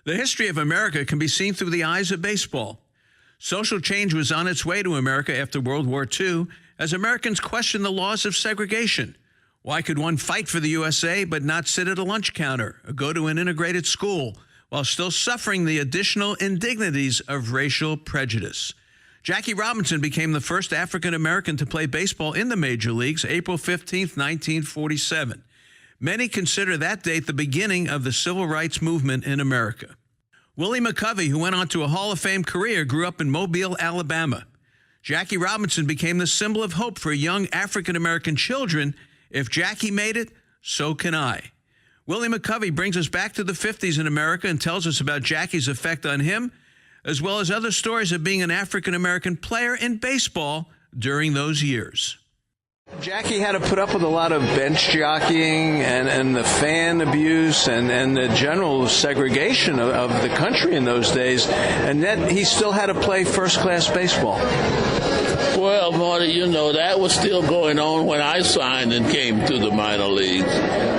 The history of America can be seen through the eyes of baseball. Social change was on its way to America after World War II as Americans questioned the laws of segregation. Why could one fight for the USA but not sit at a lunch counter or go to an integrated school while still suffering the additional indignities of racial prejudice? Jackie Robinson became the first African American to play baseball in the major leagues April 15, 1947. Many consider that date the beginning of the civil rights movement in America. Willie McCovey, who went on to a Hall of Fame career, grew up in Mobile, Alabama. Jackie Robinson became the symbol of hope for young African American children. If Jackie made it, so can I. Willie McCovey brings us back to the 50s in America and tells us about Jackie's effect on him, as well as other stories of being an African American player in baseball during those years. Jackie had to put up with a lot of bench jockeying and the fan abuse and the general segregation of the country in those days, and yet he still had to play first-class baseball. Well, Marty, that was still going on when I signed and came to the minor leagues.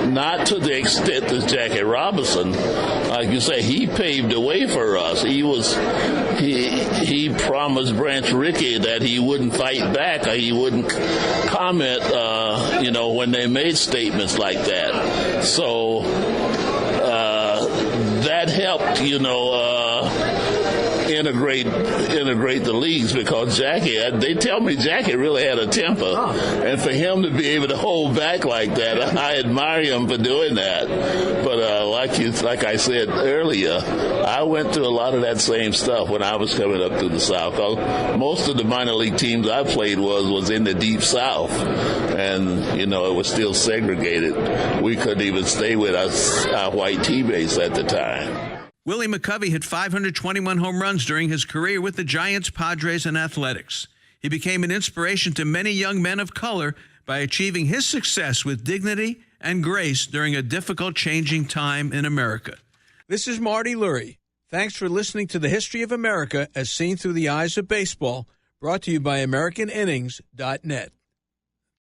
Not to the extent that Jackie Robinson, like you say, he paved the way for us. He promised Branch Rickey that he wouldn't fight back or he wouldn't comment, when they made statements like that. So that helped, integrate the leagues, because Jackie, they tell me Jackie really had a temper, and for him to be able to hold back like that, I admire him for doing that. But like I said earlier, I went through a lot of that same stuff when I was coming up through the South. Most of the minor league teams I played was in the deep South, and it was still segregated. We couldn't even stay with our white teammates at the time. Willie McCovey hit 521 home runs during his career with the Giants, Padres, and Athletics. He became an inspiration to many young men of color by achieving his success with dignity and grace during a difficult, changing time in America. This is Marty Lurie. Thanks for listening to the History of America as seen through the eyes of baseball, brought to you by AmericanInnings.net.